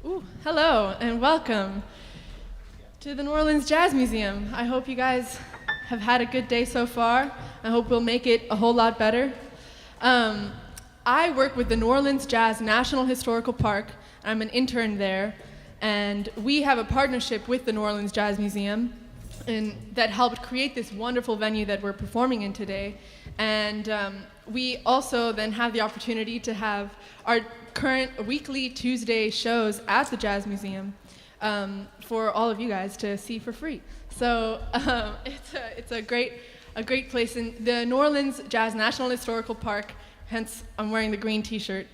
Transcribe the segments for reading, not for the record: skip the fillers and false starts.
Ooh, hello and welcome to the New Orleans Jazz Museum. I hope you guys have had a good day so far. I hope we'll make it a whole lot better. I work with the New Orleans Jazz National Historical Park. I'm an intern there, and we have a partnership with the New Orleans Jazz Museum that helped create this wonderful venue that we're performing in today. And we also then have the opportunity to have our current weekly Tuesday shows at the Jazz Museum for all of you guys to see for free. So it's a great place. In the New Orleans Jazz National Historical Park, hence I'm wearing the green t-shirt,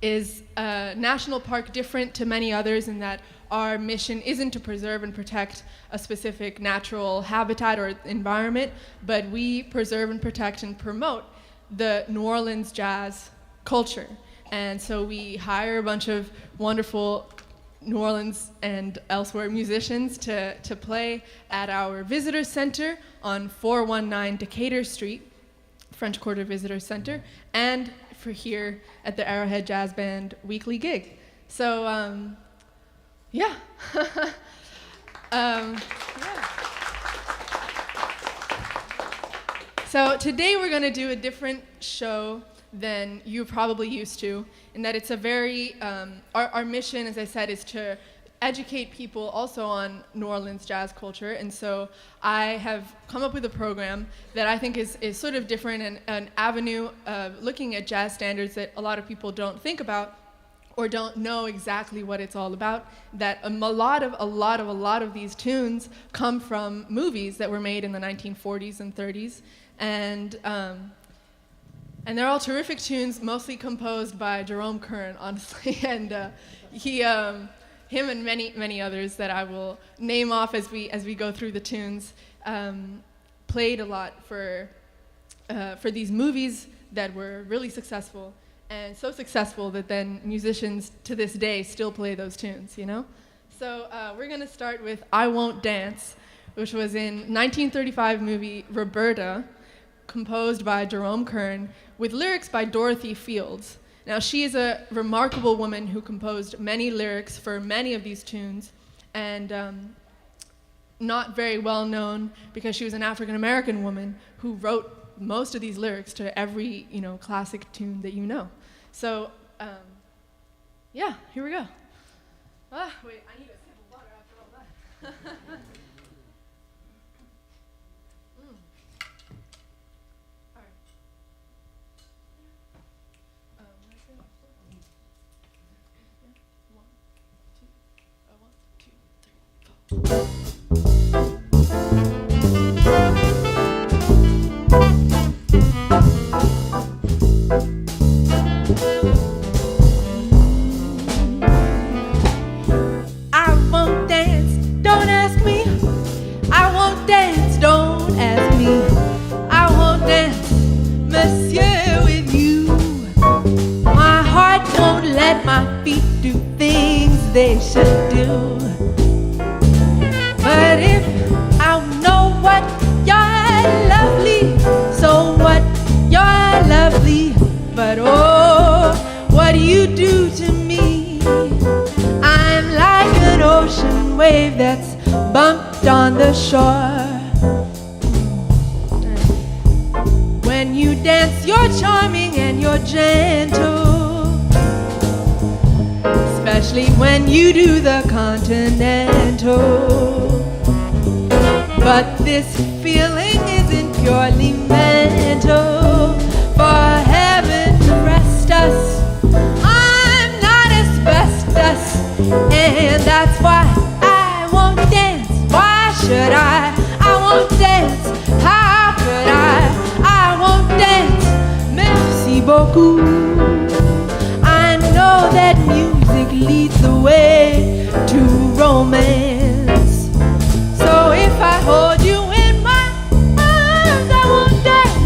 is a national park different to many others in that our mission isn't to preserve and protect a specific natural habitat or environment, but we preserve and protect and promote the New Orleans jazz culture. And so we hire a bunch of wonderful New Orleans and elsewhere musicians to play at our visitor center on 419 Decatur Street, French Quarter Visitor Center, and for here at the Arrowhead Jazz Band weekly gig. So, yeah. So today we're going to do a different show than you're probably used to, in that it's a very, our mission, as I said, is to educate people also on New Orleans jazz culture. And so I have come up with a program that I think is sort of different and an avenue of looking at jazz standards that a lot of people don't think about or don't know exactly what it's all about. That a lot of these tunes come from movies that were made in the 1940s and 30s. And they're all terrific tunes, mostly composed by Jerome Kern, honestly. And him and many others that I will name off as we go through the tunes, played a lot for these movies that were really successful, and so successful that then musicians to this day still play those tunes, you know? So we're going to start with I Won't Dance, which was in 1935 movie Roberta, composed by Jerome Kern, with lyrics by Dorothy Fields. Now, she is a remarkable woman who composed many lyrics for many of these tunes, and not very well known because she was an African-American woman who wrote most of these lyrics to every, classic tune that you know. So, yeah, here we go. Wait, I need a sip of water after all that. I won't dance, don't ask me. I won't dance, don't ask me. I won't dance, monsieur, with you. My heart won't let my feet do things they should do. But if I know what you're lovely, so what you're lovely. But oh, what do you do to me? I'm like an ocean wave that's bumped on the shore. When you dance, you're charming and you're gentle, especially when you do the continental. But this feeling isn't purely mental. For heaven to rest us, I'm not asbestos, and that's why I won't dance. Why should I? I won't dance. How could I won't dance. Merci beaucoup. I know that music leads the way to romance. So if I hold you in my arms, I won't dance.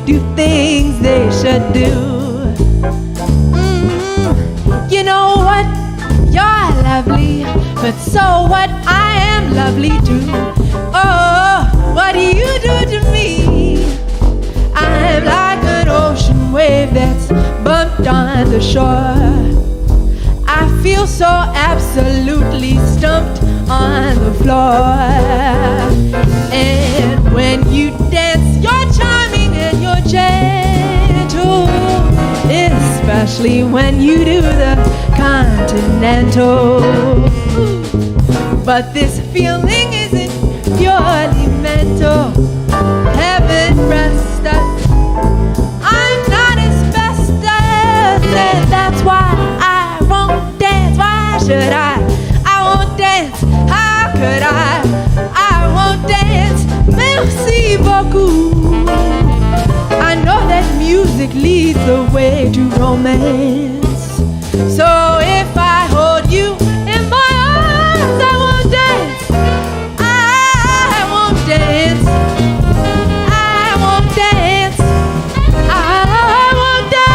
Do things they should do. You know what? You're lovely, but so what? I am lovely too. Oh, what do you do to me? I'm like an ocean wave that's bumped on the shore. I feel so absolutely stumped on the floor. And when you dance, you're charming and you're gentle, especially when you do the continental. But this feeling isn't purely mental. Heaven rest us, I'm not asbestos, and that's why I won't dance. Why should I won't dance. How could I won't dance. Merci beaucoup. I know that music leads the way to romance. So if I hold you in my arms, I won't dance. I won't dance. I won't dance. I won't dance.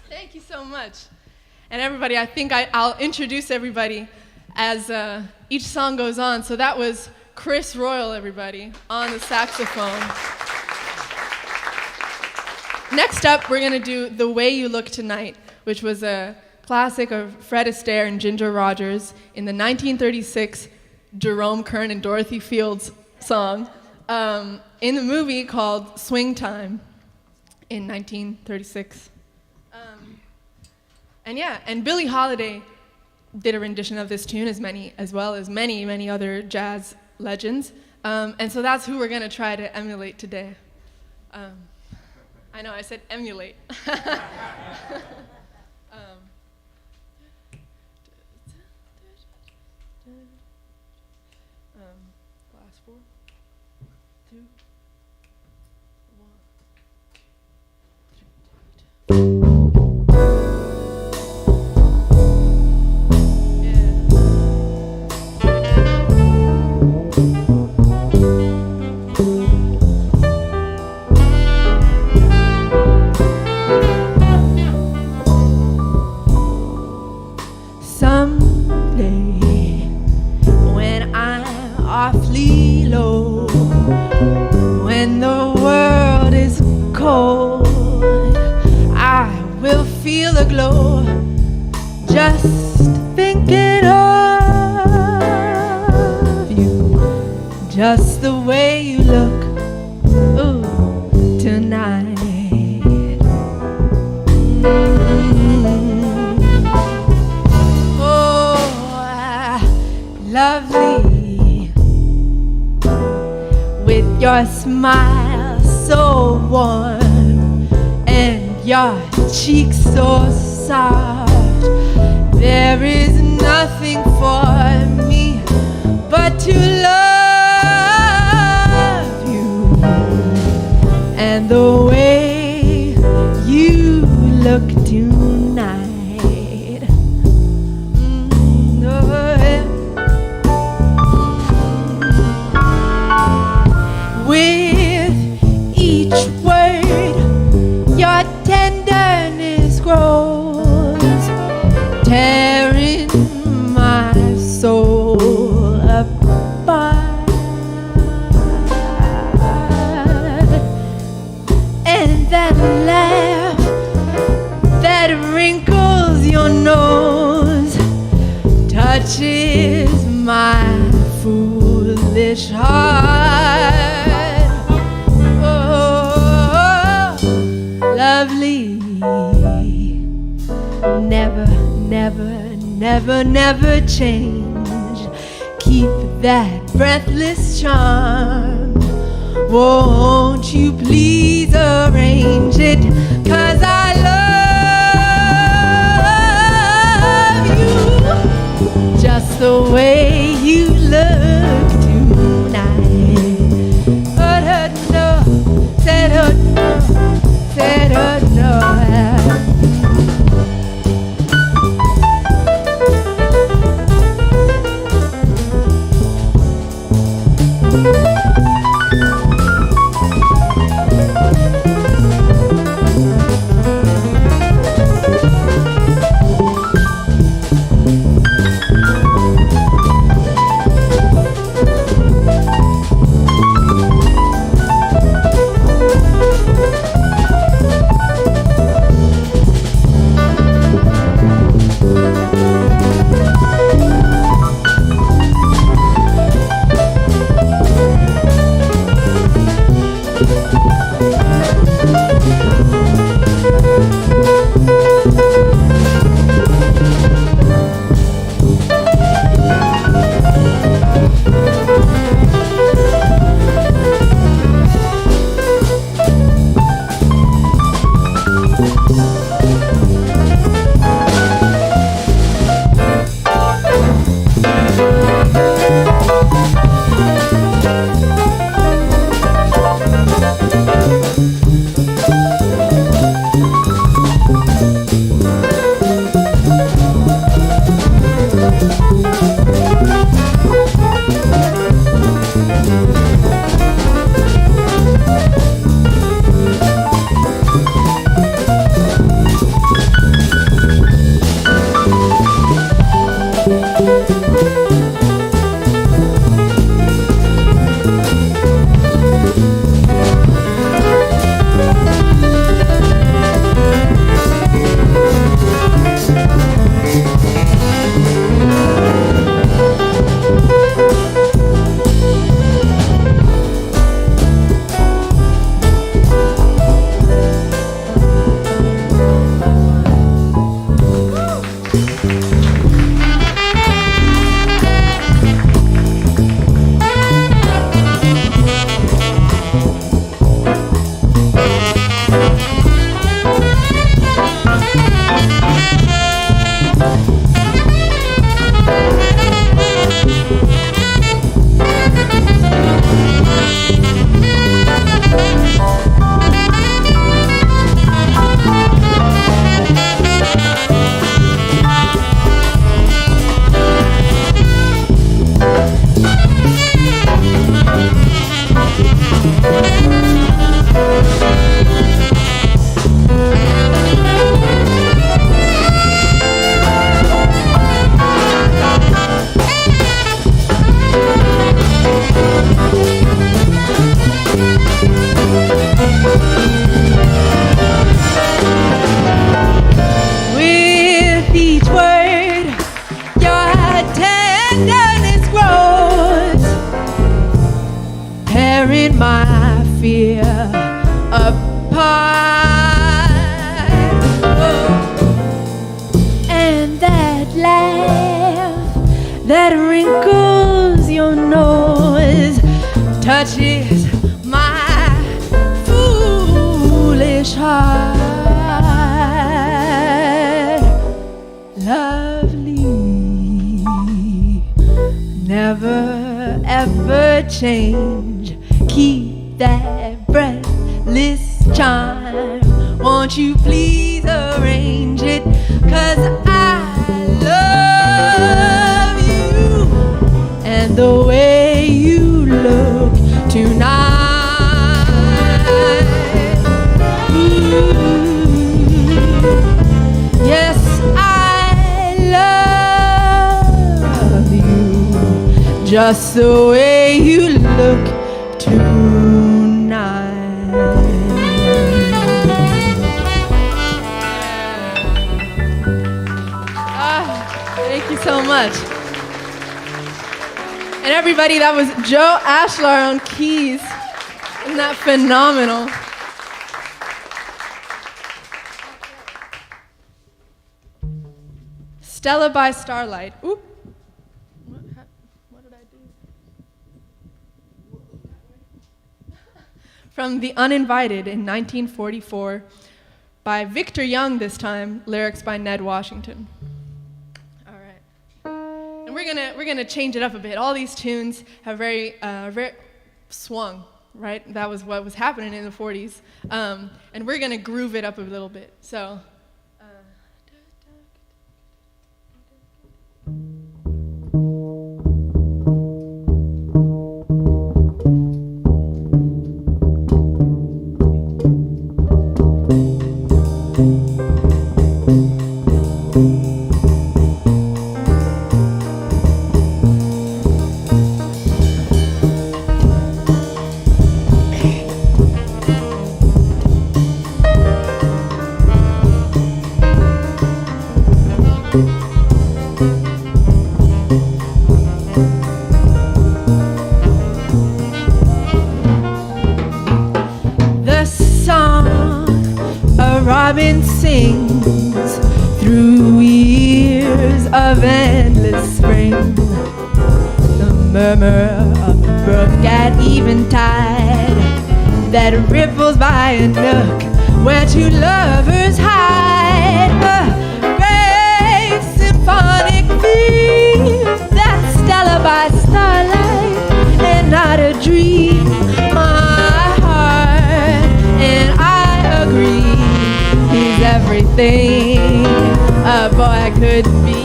Thank you so much. And everybody, I think I'll introduce everybody as each song goes on. So that was Chris Royal, everybody, on the saxophone. Next up, we're going to do The Way You Look Tonight, which was a classic of Fred Astaire and Ginger Rogers in the 1936 Jerome Kern and Dorothy Fields song in the movie called Swing Time in 1936. And Billie Holiday did a rendition of this tune as well as many other jazz legends. And so that's who we're going to try to emulate today. I know, I said emulate. Class 4, 2, 1. Someday feel a glow just thinking of you, just the way you look, ooh, tonight. Oh, lovely, with your smile so warm and your cheeks so soft. There is nothing for me but to love you, and the way you look tonight. Oh, yeah. With each word, your tenderness grows, tearing my soul apart. And that laugh that wrinkles your nose touches my foolish heart. Oh, lovely, never, never, never, never change. Keep that breathless charm. Won't you please arrange it? 'Cause I love you just the way you look tonight. But no, said no, said no. that wrinkles your nose, touches my foolish heart. Lovely, never ever change. Keep that breathless charm. Won't you please arrange it? 'Cause I love you and the way you look tonight. Ooh, yes, I love you just the way you look tonight. Thank you so much. And everybody, that was Joe Ashlar on keys. Isn't that phenomenal? Stella by Starlight. Oop. What did I do? From The Uninvited in 1944 by Victor Young this time, lyrics by Ned Washington. We're gonna change it up a bit. All these tunes have very swung, right? That was what was happening in the 40s, and we're gonna groove it up a little bit. So. Robin sings through years of endless spring. The murmur of the brook at eventide that ripples by a nook where two lovers hide. A great symphonic theme, that Stella by Starlight, and not a dream. My heart and I agree. He's everything a boy could be.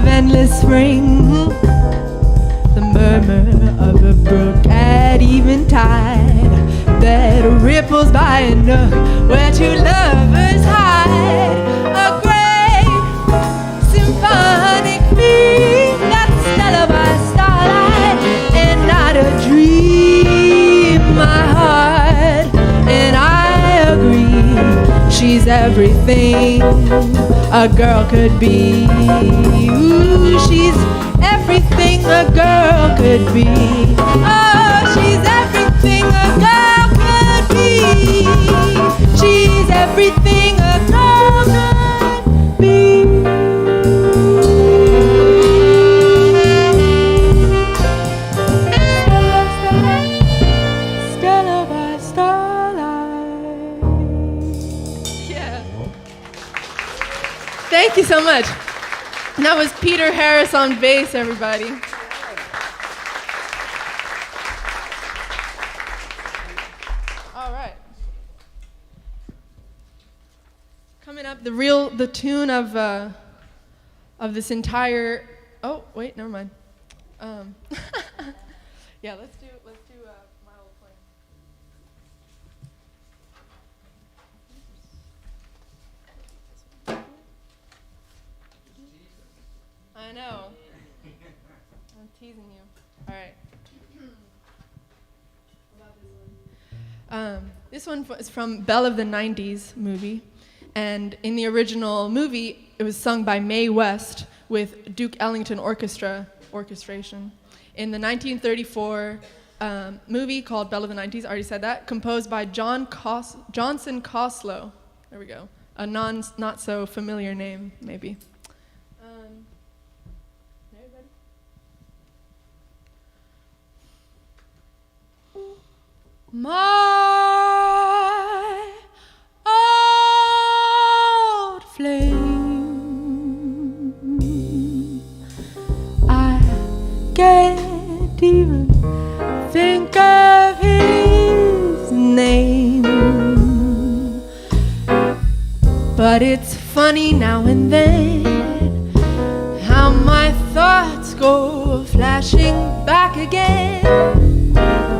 of endless spring, the murmur of a brook at eventide that ripples by a nook where two lovers hide. A great symphonic beat that's stellar by starlight and not a dream. My heart and I agree, she's everything a girl could be. Ooh, she's everything a girl could be. Oh, she's everything a girl could be. She's everything a girl could be. Stella by starlight. Yeah. Thank you so much. And that was Peter Harris on bass, everybody. All right. Coming up, the tune of this entire. Oh wait, never mind. Yeah, let's do my old plan. I know. I'm teasing you. All right. This one is from Belle of the 90s movie. And in the original movie, it was sung by Mae West with Duke Ellington orchestration. In the 1934 movie called Belle of the 90s, I already said that, composed by Johnson Coslow. There we go. A not so familiar name, maybe. My old flame, I can't even think of his name, but it's funny now and then how my thoughts go flashing back again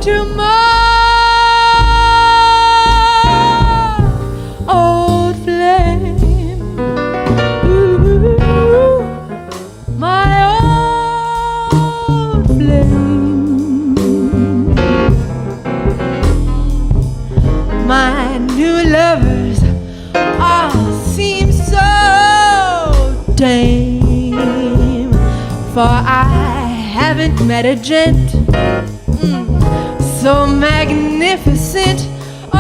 to my old flame. Ooh, my old flame. My new lovers all seem so tame, for I haven't met a gent so magnificent or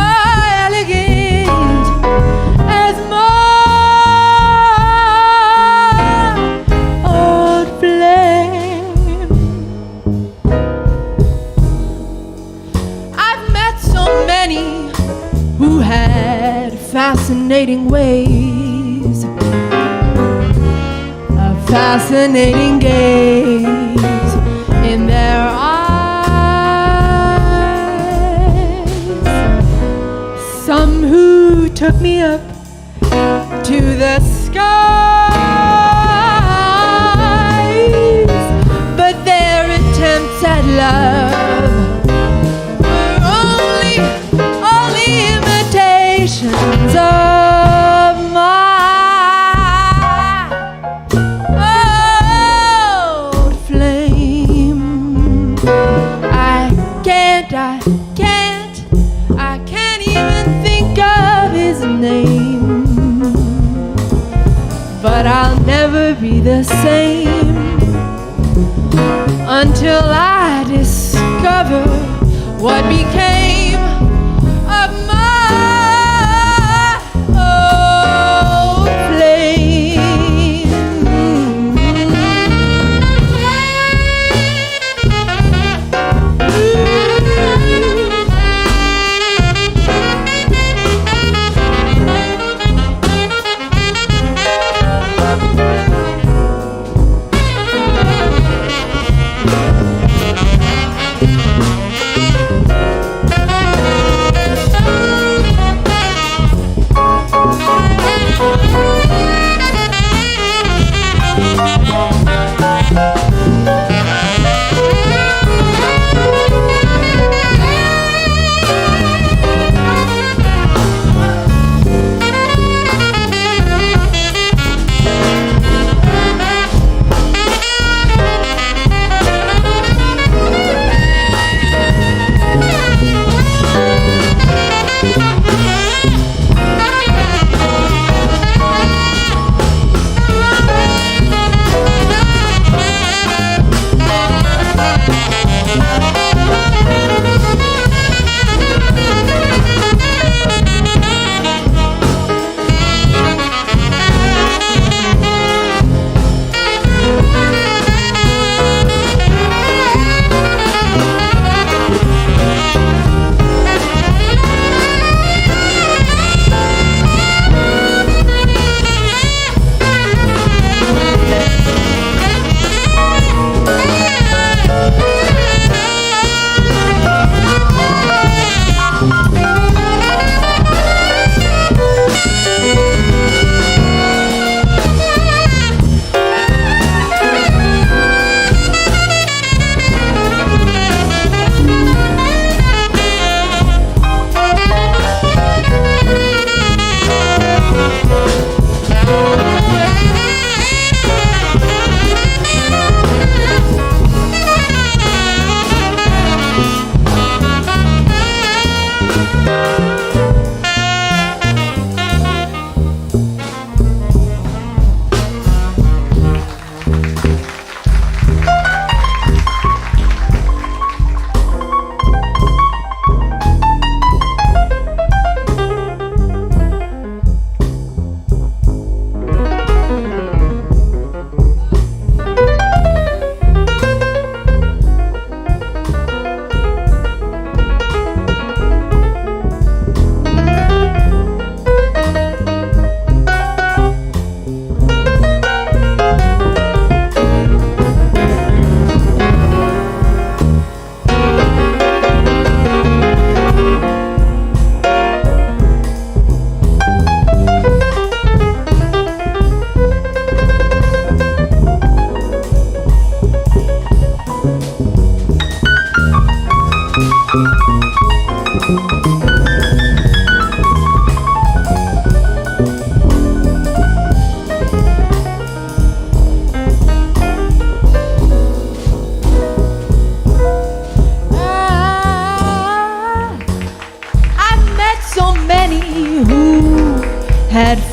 elegant as my old flame. I've met so many who had fascinating ways, a fascinating gaze in their eyes. Some who took me up to the skies, but their attempts at love were only imitations of my old flame. I can't even think of his name, but I'll never be the same until I discover what became of my old flame.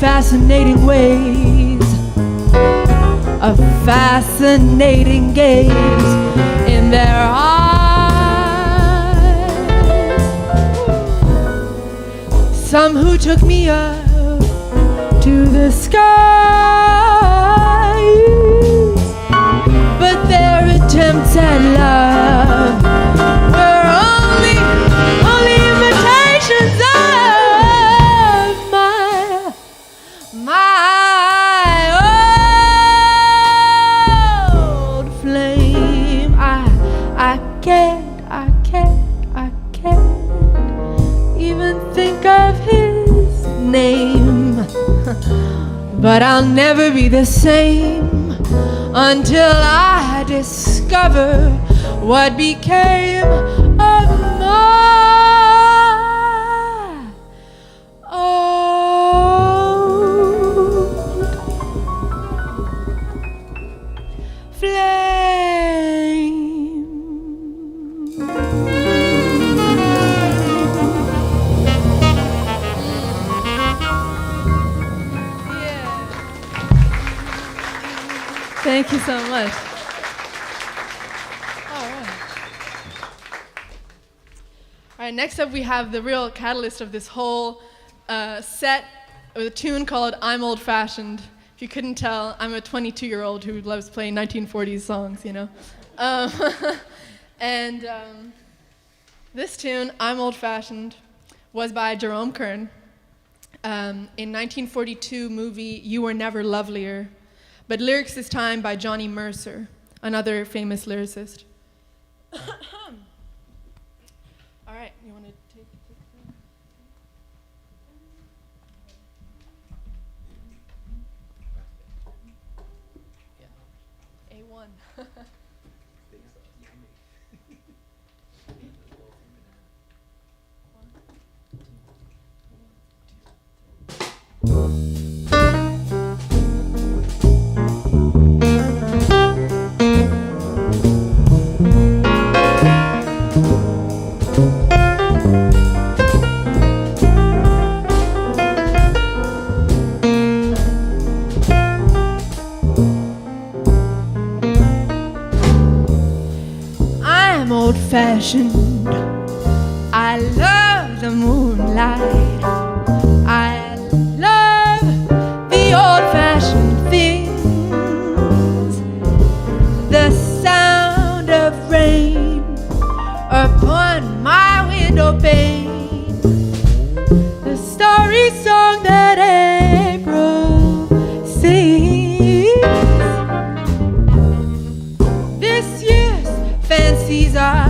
fascinating ways, a fascinating gaze in their eyes. Some who took me up to the skies, but their attempts at love were only imitations of my old flame. I can't even think of his name. But I'll never be the same until I discover what became of my old flame. Thank you so much. All right, next up we have the real catalyst of this whole set, with a tune called I'm Old Fashioned. If you couldn't tell, I'm a 22-year-old who loves playing 1940s songs, you know. This tune, I'm Old Fashioned, was by Jerome Kern in 1942 movie You Were Never Lovelier, but lyrics this time by Johnny Mercer, another famous lyricist. All right, you want to take it? Yeah. A1. Old-fashioned, I love the moonlight, I love the old-fashioned things, the sound of rain upon my window pane, the story song that April sings. This year's fancies are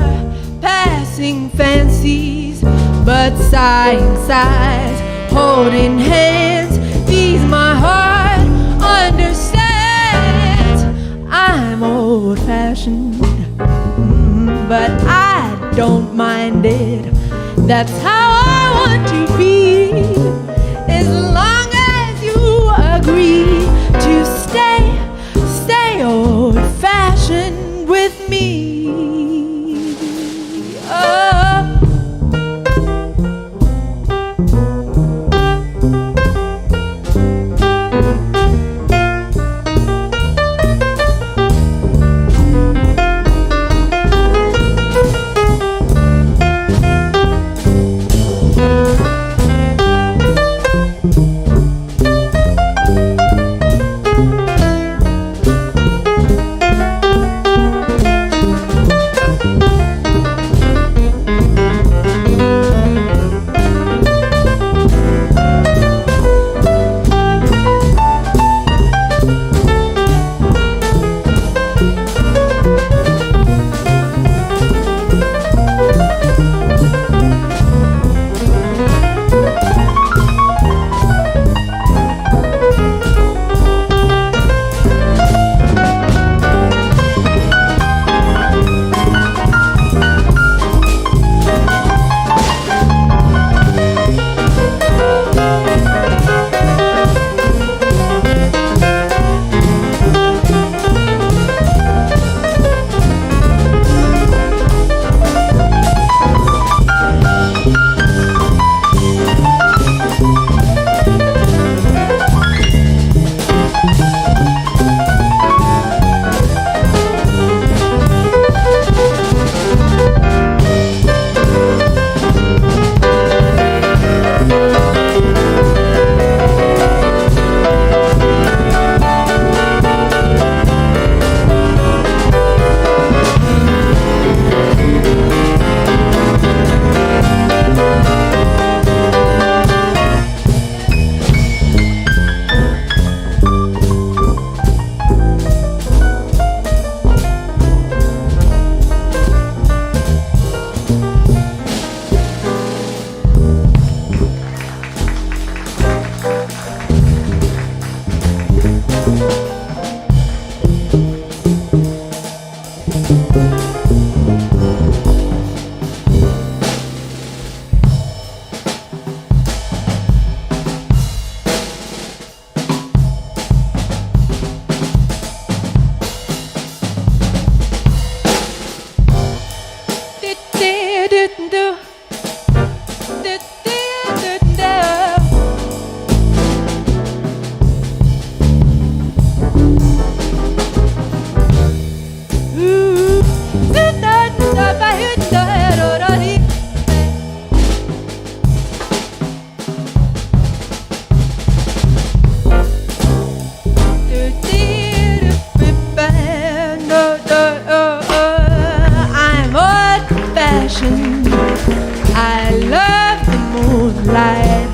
passing fancies, but sighing sighs, holding hands, these my heart understands. I'm old-fashioned, but I don't mind it. That's how I want to be, as long as you agree to stay old-fashioned with me. I'm old-fashioned. I love the moonlight,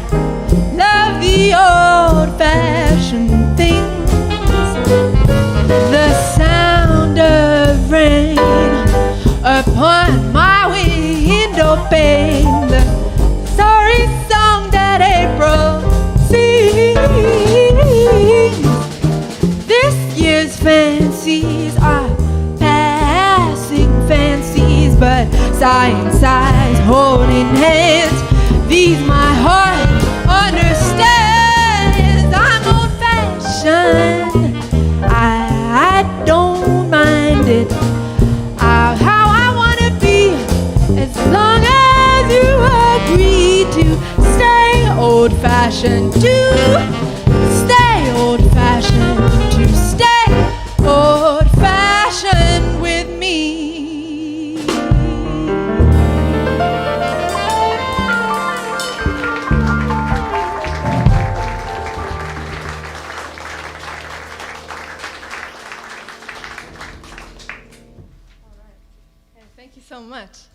love the old-fashioned things, the sound of rain upon my window pane, the sorry song that April sings. This year's fancies are passing fancies, but sighing sighs, holding hands, these my heart understands. I'm old-fashioned, I don't mind it, how I wanna be, as long as you agree to stay old-fashioned, to stay old-fashioned, to stay old-fashioned with me. Thank you so much.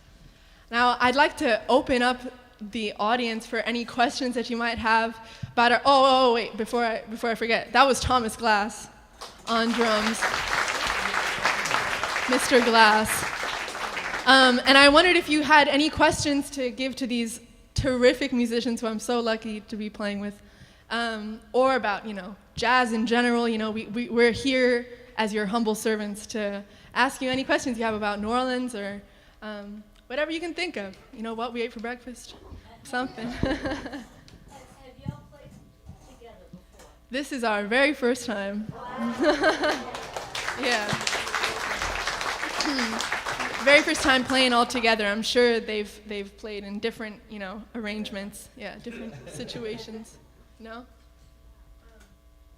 Now, I'd like to open up the audience for any questions that you might have about our. Wait! Before I forget, that was Thomas Glass on drums, Mr. Glass. And I wondered if you had any questions to give to these terrific musicians who I'm so lucky to be playing with, or about jazz in general. We're here as your humble servants to ask you any questions you have about New Orleans or whatever you can think of. What we ate for breakfast, something. Have y'all played together before? This is our very first time. Yeah. Very first time playing all together. I'm sure they've played in different arrangements. Yeah, different situations. No.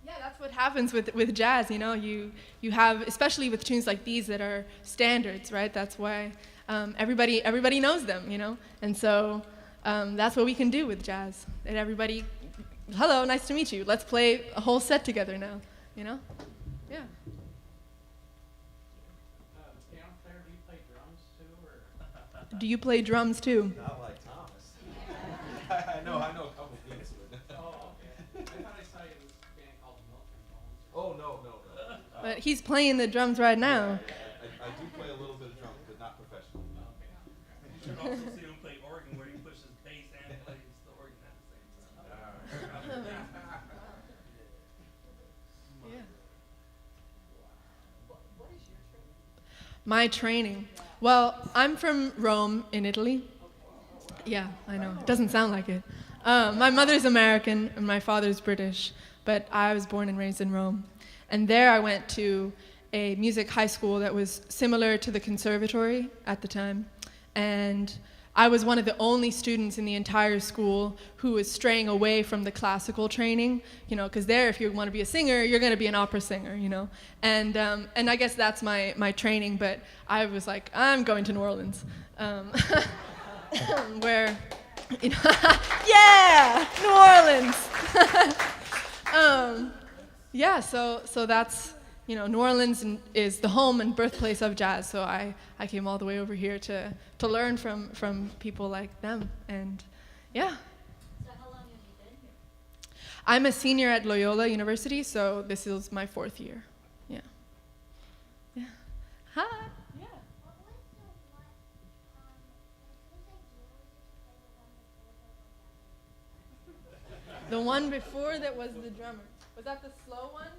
Yeah, that's what happens with jazz. You have, especially with tunes like these that are standards, right? That's why everybody knows them, and so that's what we can do with jazz. And everybody, hello, nice to meet you. Let's play a whole set together now, Yeah. Piano player, do you play drums too, or? Do you play drums too? Not like Thomas. I know a couple things, but. Oh, okay. I thought I saw you in this band called Milton Bones. Oh, no. But he's playing the drums right now. I do play a little bit of drums, but not professionally. Okay. You should also see him play organ where he pushes bass and plays the organ at the same time. Yeah. What is your training? My training. Well, I'm from Rome in Italy. Yeah, I know. It doesn't sound like it. My mother's American and my father's British, but I was born and raised in Rome. And there I went to a music high school that was similar to the conservatory at the time. And I was one of the only students in the entire school who was straying away from the classical training, because there, if you want to be a singer, you're going to be an opera singer, And I guess that's my training, but I was like, I'm going to New Orleans, where, yeah, New Orleans. Yeah, so that's, New Orleans is the home and birthplace of jazz, so I came all the way over here to learn from people like them, and yeah. So how long have you been here? I'm a senior at Loyola University, so this is my 4th year. Yeah. Yeah. Hi. Yeah. The one before that was the drummer. Was that the slow one?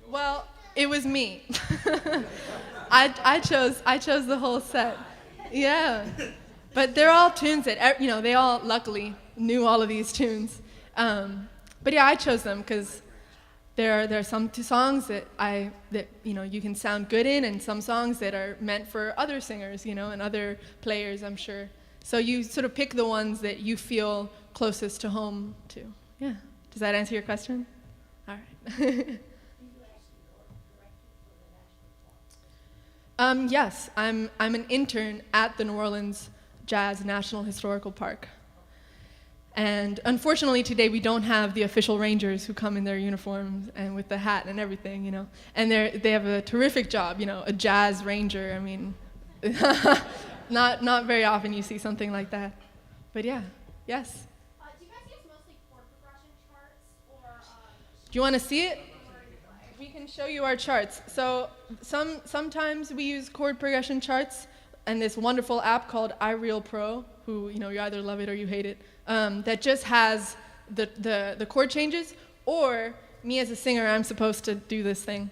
Well, it was me. I chose the whole set. Yeah. But they're all tunes that they all luckily knew all of these tunes. But yeah, I chose them because there are some songs that you can sound good in, and some songs that are meant for other singers, and other players, I'm sure. So you sort of pick the ones that you feel closest to home to. Yeah. Does that answer your question? All right. Yes, I'm an intern at the New Orleans Jazz National Historical Park. And unfortunately today we don't have the official rangers who come in their uniforms and with the hat and everything, And they have a terrific job, a jazz ranger. I mean, not very often you see something like that. But yeah, yes. Do you guys use mostly chord progression charts, or Do you want to see it? We can show you our charts. So sometimes we use chord progression charts and this wonderful app called iReal Pro, who you either love it or you hate it, that just has the chord changes. Or me as a singer, I'm supposed to do this thing,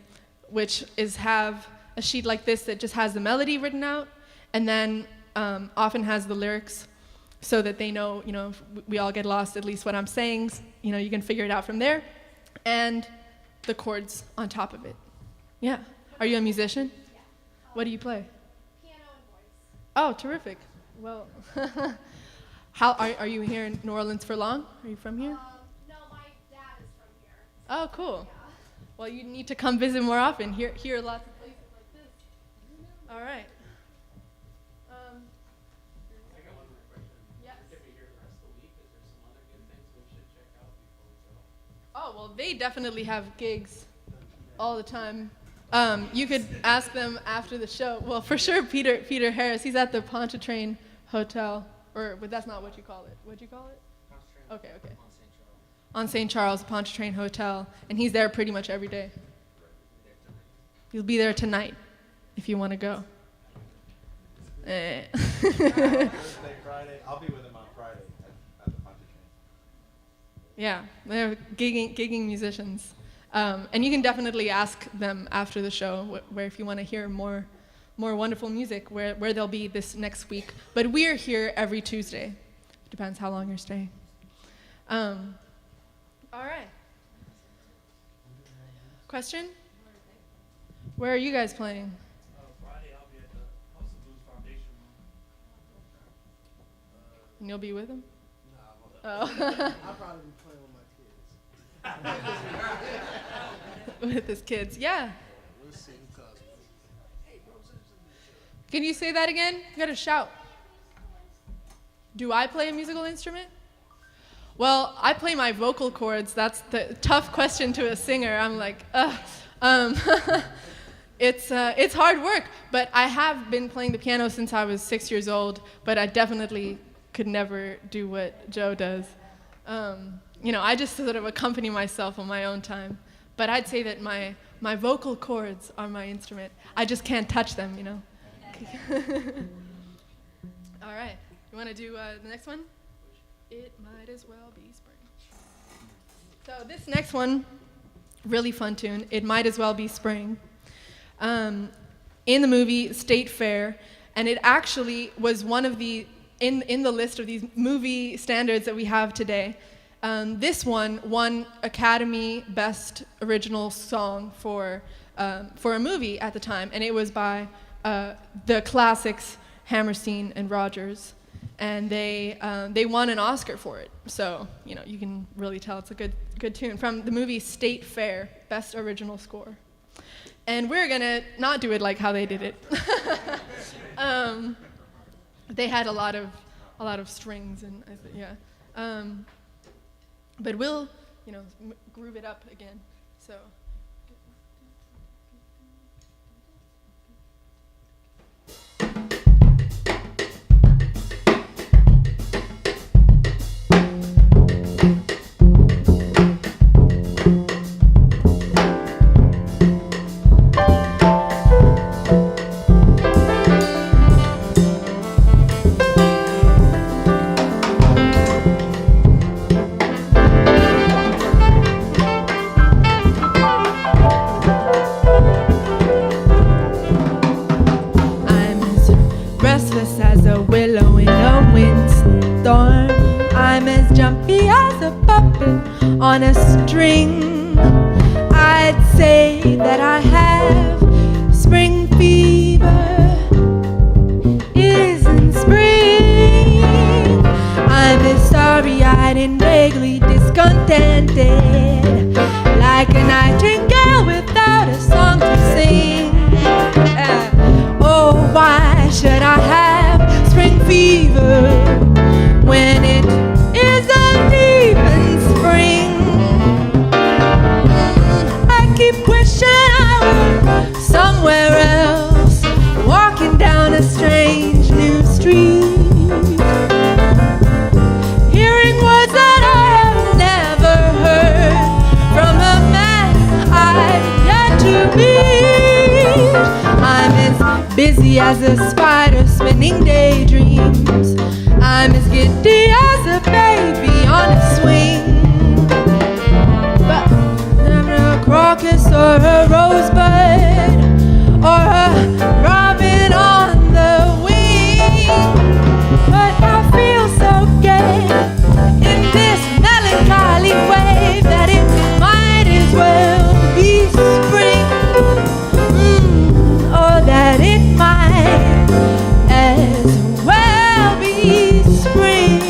which is have a sheet like this that just has the melody written out, and then often has the lyrics, so that they know, if we all get lost, at least what I'm saying, you can figure it out from there, and the chords on top of it. Yeah. Are you a musician? yeah, What do you play? piano and voice? Oh, terrific. Well, how are you here in New Orleans for long? Are you from here? No, my dad is from here. Oh, cool. Yeah. Well, you need to come visit more often. Here are lots of places like this. All right. I got one more question. Yes. If you're here the rest of the week, is there some other good things we should check out before we go? Oh, well, they definitely have gigs all the time. You could ask them after the show. Well, for sure, Peter Harris, he's at the Pontchartrain Hotel, but that's not what you call it. What'd you call it? Okay. On St. Charles, Pontchartrain Hotel, and he's there pretty much every day. He'll be there tonight, if you want to go. Thursday, Friday. I'll be with him on Friday at the Pontchartrain. Yeah, they're gigging musicians. And you can definitely ask them after the show, where if you want to hear more wonderful music, where they'll be this next week. But we're here every Tuesday. Depends how long you're staying. All right. Question? Where are you guys playing? Friday I'll be at the House of Blues Foundation room. And you'll be with them? Nah, Oh. I'll probably be playing with my kids. With his kids, yeah. We'll see who comes. Can you say that again? You gotta shout. Do I play a musical instrument? Well, I play my vocal cords. That's the tough question to a singer. I'm like, it's hard work, but I have been playing the piano since I was 6 years old, but I definitely could never do what Joe does. I just sort of accompany myself on my own time. But I'd say that my vocal cords are my instrument. I just can't touch them, All right. You want to do the next one? It might as well be spring. So this next one, really fun tune. It might as well be spring. In the movie State Fair, and it actually was one of the in the list of these movie standards that we have today. This one won Academy Best Original Song for a movie at the time, and it was by the classics Hammerstein and Rogers, and they won an Oscar for it. So you can really tell it's a good tune from the movie State Fair, Best Original Score. And we're gonna not do it like how they did it. They had a lot of strings and but we'll groove it up again. So. On a string, keep wishing I were somewhere else, walking down a strange new street, hearing words that I have never heard from a man I've yet to meet. I'm as busy as a spider spinning daydreams. I'm as giddy as a baby on a swing. But I'm a crocus or a rosebud or a robin on the wing. But I feel so gay in this melancholy wave that it might as well be spring. Or that it might as well be spring.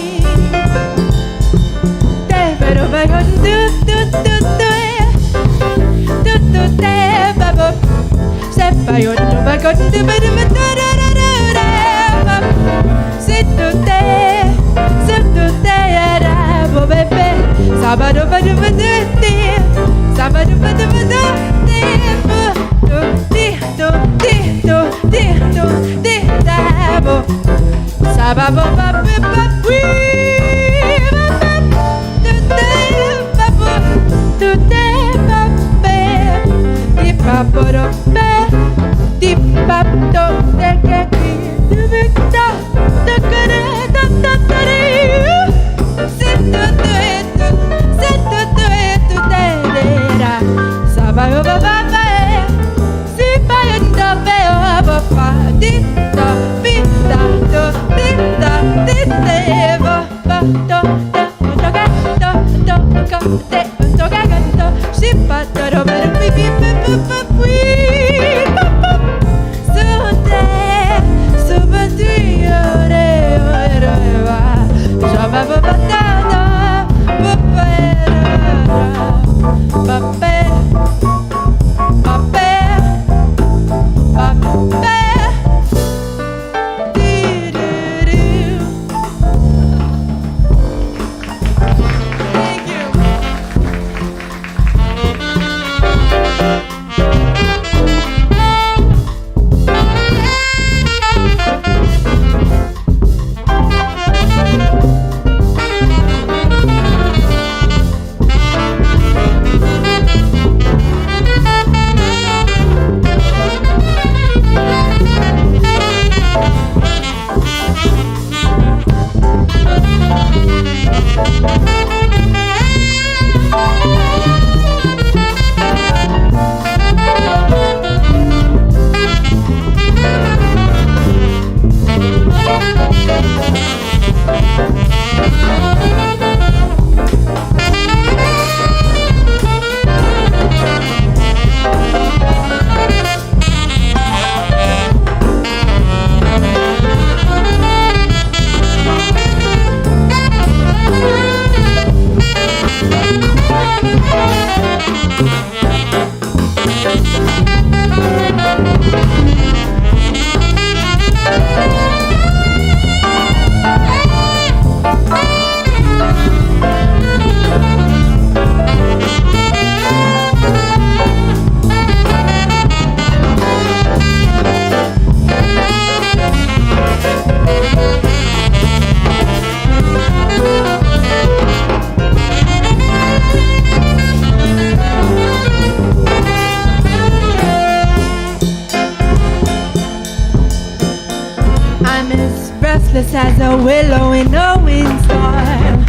As a willow in a windstorm,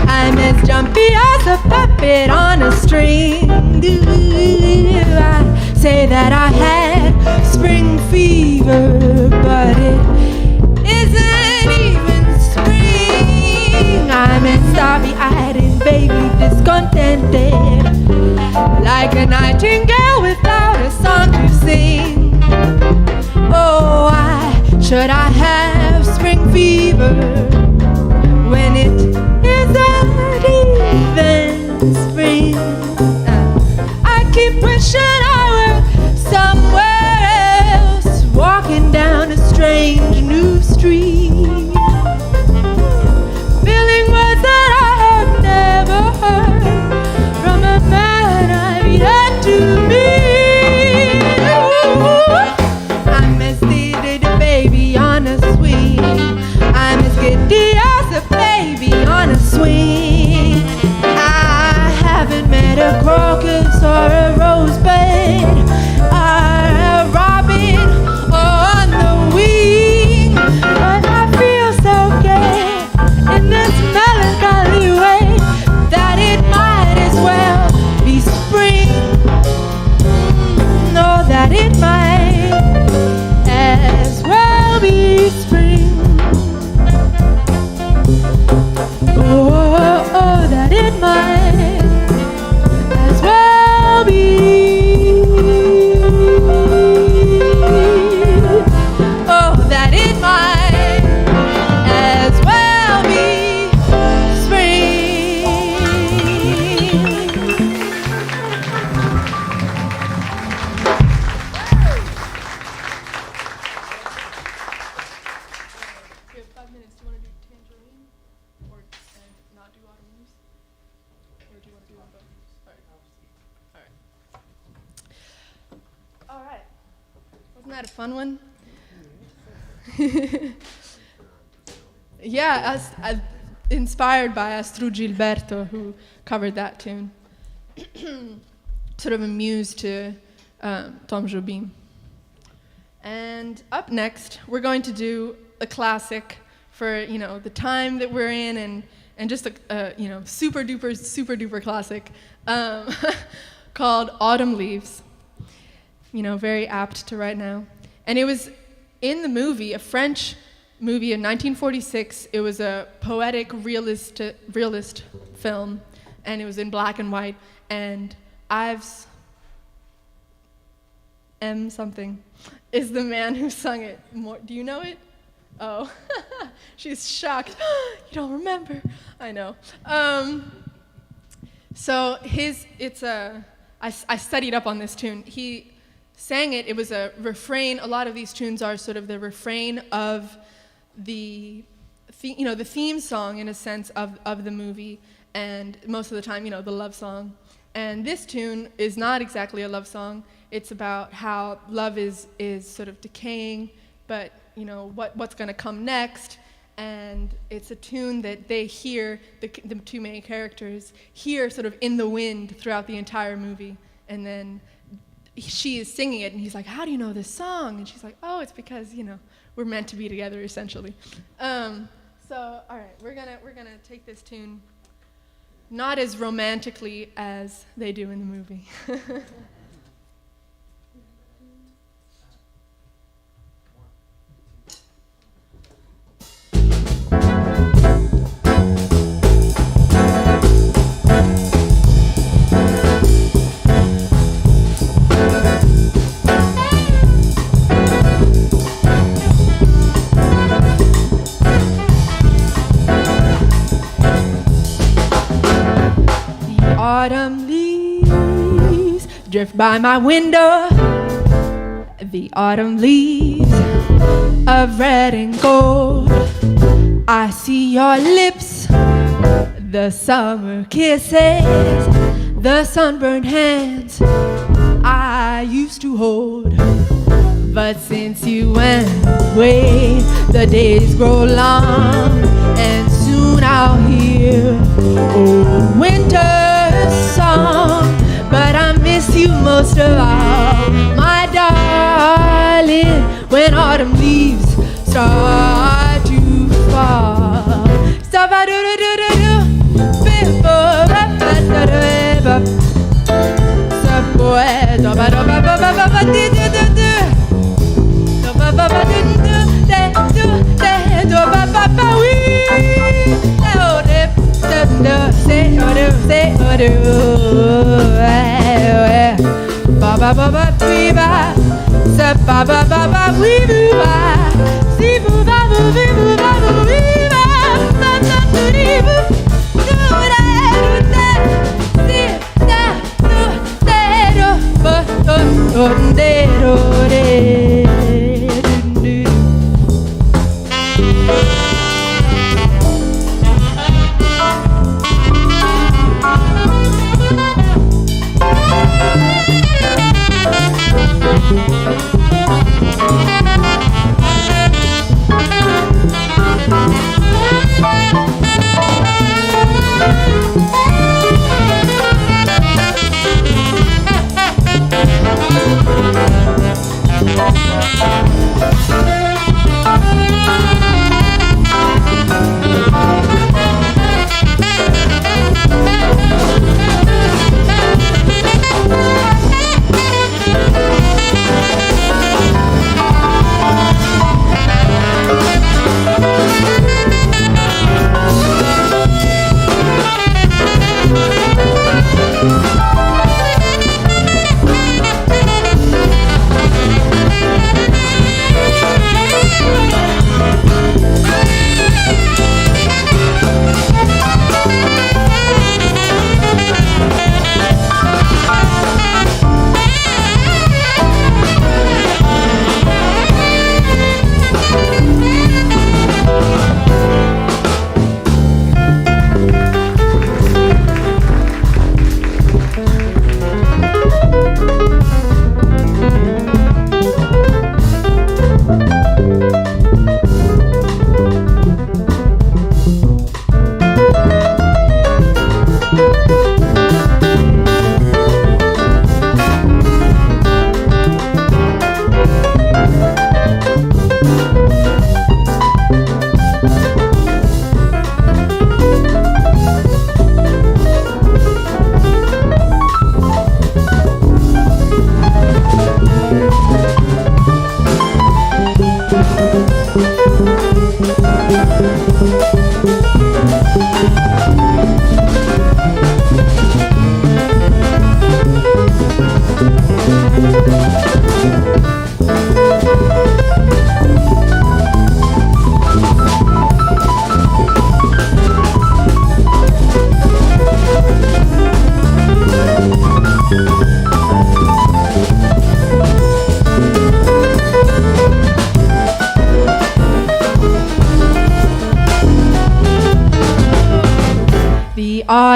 I'm as jumpy as a puppet on a string. I say that I had spring fever, but it isn't even spring. I'm as starry-eyed and vaguely discontented, like a nightingale without a song to sing. Oh, should I have spring fever when it isn't even spring? I keep wishing I were somewhere else, walking down a strange new street, feeling words that I have never heard from a man I've yet to meet. Isn't that a fun one? Yeah, inspired by Astro Gilberto, who covered that tune. Sort of a muse to Tom Jobim. And up next, we're going to do a classic for the time that we're in, and just a super duper classic called Autumn Leaves. Very apt to right now. And it was in the movie, a French movie in 1946. It was a poetic realist film, and it was in black and white. And Ives M. something is the man who sung it. Do you know it? Oh, she's shocked. You don't remember? I know. So I studied up on this tune. He sang it. It was a refrain. A lot of these tunes are sort of the refrain of the theme song, in a sense, of the movie, and most of the time, the love song. And this tune is not exactly a love song. It's about how love is sort of decaying, but what's going to come next. And it's a tune that they hear, the two main characters hear sort of in the wind throughout the entire movie. And then she is singing it, and he's like, "How do you know this song?" And she's like, "Oh, it's because we're meant to be together, essentially." So all right, we're gonna take this tune not as romantically as they do in the movie. Autumn leaves drift by my window. The autumn leaves of red and gold. I see your lips, the summer kisses, the sunburned hands I used to hold. But since you went away, the days grow long, and soon I'll hear old winter's song. But I miss you most of all, my darling, when autumn leaves start to fall.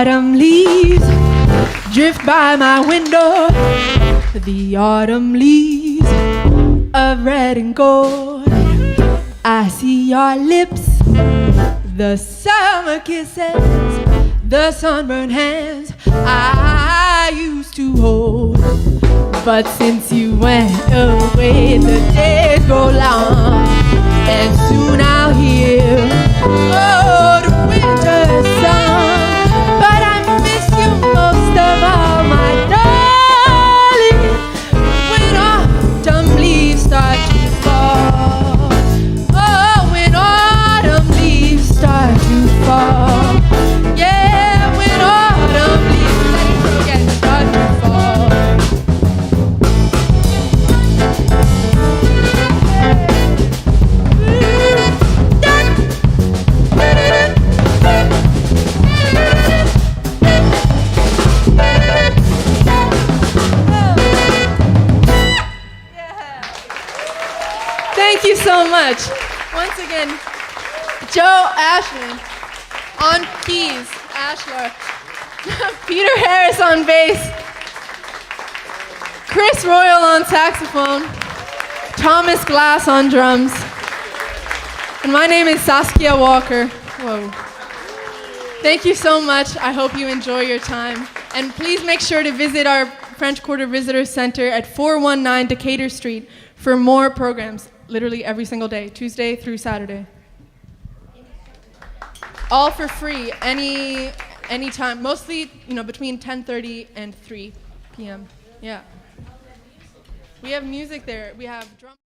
autumn leaves drift by my window. The autumn leaves of red and gold. I see your lips, the summer kisses, the sunburned hands I used to hold. But since you went away, the days grow long, and soon I'll hear, oh, the winter song. But I miss you most of all, my darling, when autumn leaves start to fall. Oh, when autumn leaves start to fall. Yeah, when autumn leaves start to fall. Thank you so much. Once again, Joe Ashman on keys, Ashlar. Peter Harris on bass. Chris Royal on saxophone. Thomas Glass on drums. And my name is Saskia Walker. Whoa. Thank you so much. I hope you enjoy your time. And please make sure to visit our French Quarter Visitor Center at 419 Decatur Street for more programs, literally every single day, Tuesday through Saturday. All for free, any time, mostly, between 10:30 and 3 p.m. Yeah. We have music there. We have drum.